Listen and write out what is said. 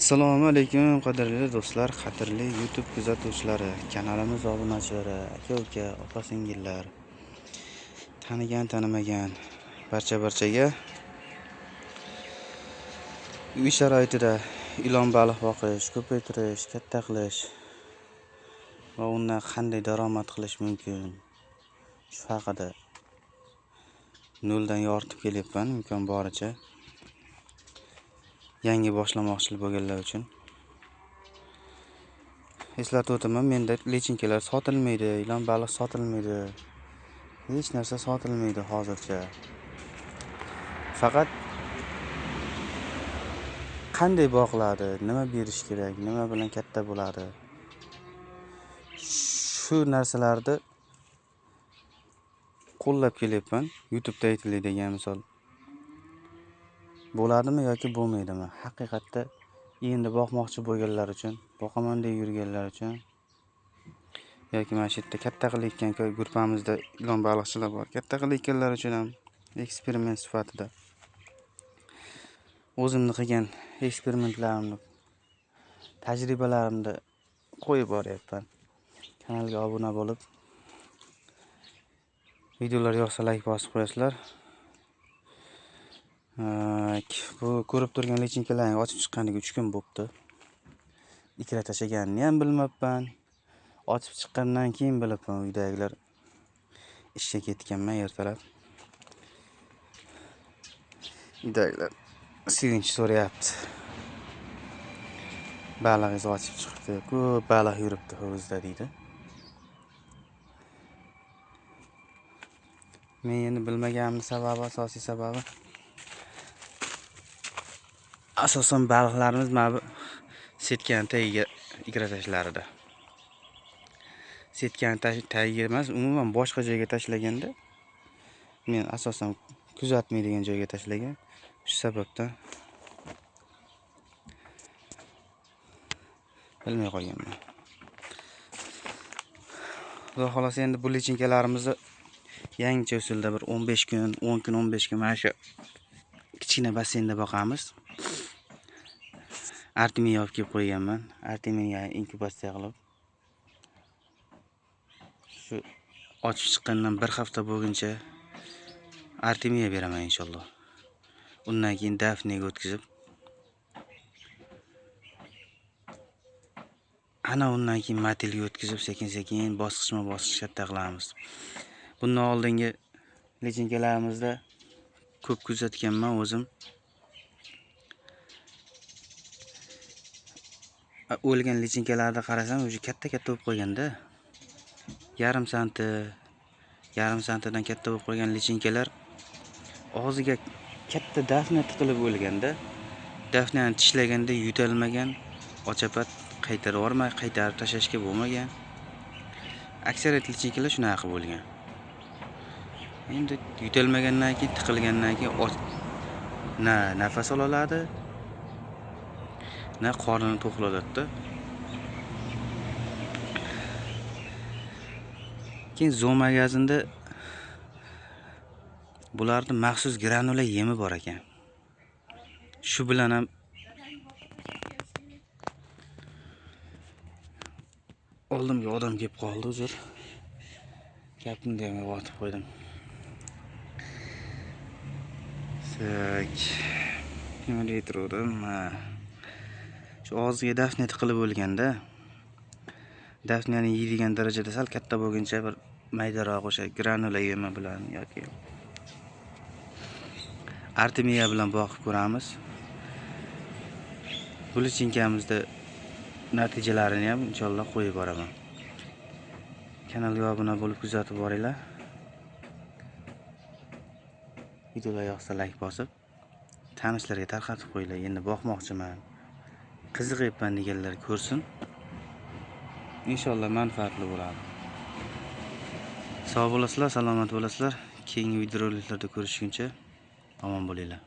Assalomu alaykum qadrli do'stlar, qadrli YouTube kuzatuvchilari, kanalimiz obunachilari, aka-uka, opa-singillar, tanigan, tanimagan barchaga uy sharoitida ilon baliq boqish, ko'paytirish, katta qilish va undan qanday daromad qilish mumkin shu haqida noldan yoritib kelyapman imkon boricha. Yangi boshlamoqchi bo'lganlar uchun eslatib o'taman, menda lichinkalar sotilmaydi, ilon baliq sotilmaydi. Hech narsa sotilmaydi hozircha. Faqat qanday boqiladi, nima berish kerak, nima bilan katta bo'ladi. Shu narsalarni qo'llab kelyapman. YouTube'da aytiladigan misol bo'ladimi yoki bo'lmaydimi? Haqiqatda endi boqmoqchi bo'lganlar uchun, boqaman deb yurganlar uchun yoki mana shu yerda katta qilayotgan guruhimizda ilon baliqchilar bor. Katta qilayotganlar uchun ham eksperiment sifatida o'zimni qilgan eksperimentlarimni, tajribalarimni qo'yib boryapman. Kanalga obuna bo'lib, videolar yoqsa like bosib qo'yasizlar. Bu ko'rib turgan lichinkalarni ochib chiqqaniga 3 kun bo'pti. Ikra tashlaganini ham bilmabman. Ochib chiqqandan keyin bilibman, uydagilar ishga ketganman ertalab. Uydagilar sevinch so'rayapti. Balig'ingiz ochib chiqibdi, ko'p baliq yuribdi hovuzda deydi. Men endi bilmaganimning sababi, asosiy sababi asosan baliqlarimiz mana bu setkani tagiga ikra tashlardi. Setkani tagiga emas, umuman boshqa joyga tashlaganda men asosan kuzatmaydigan joyga tashlagan. Shu sababdan bilmay qolganman. Xudo xolasa endi bu lichinkalarimizni yangicha usulda bir 15 kun, 10 kun, 15 kun mana shu kichkina basseynda boqamiz. Artemiya olib kelib qo'yganman. Artemiya inkubatsiya qilib. Shu ochib chiqqandan bir hafta bo'lguncha Artemiya beraman inshaalloh. Undan keyin Dafniga o'tkazib, undan keyin Matilga o'tkazib, sekin-sekin bosqichma-bosqich katta qilamiz. Bundan oldingi lichinkalarimizda ko'p kuzatganman o'zim. O'lgan lichinkalarni qarasam, o'zi katta-katta bo'lib qolganda, yarim santidan katta bo'lib qolgan lichinkalar og'ziga katta dafna tiqilib o'lganda, dafnani tishlaganda yutalmagan, ochapat qaytarib tashlashga bo'lmagan. Aksariyat lichinkalar shunaqa bo'lgan. Endi yutalmagandan keyin, tiqilgandan keyin na nafas oladi, na qornini to'qlatadi. Keyin zo'm magazinda bularning maxsus granula yemi bor ekan. Shu bilan ham oldimga odam kelib qoldi, uzr. Gapimni demay yotib qo'ydim. Nima deytirdim? Shu og'ziga dafna tiqilib o'lganda, dafnani yeydigan darajada sal katta bo'lguncha bir maydaroq o'sha granula yemi bilan yoki Artemiya bilan boqib ko'ramiz. Bu lichinkamizda natijalarini ham inshaalloh qo'yib boraman. Kanalga obuna bo'lib kuzatib boringlar. Videolar yoqsa like bosib, tanishlarga tarqatib qo'yinglar. Endi boqmoqchiman, qiziqyapman deganlar ko'rsin. Inshaalloh manfaatli bo'ladi. Sog' bo'lasizlar, salomat bo'lasizlar. Keyingi videoroliklarda ko'rishguncha omon bo'linglar.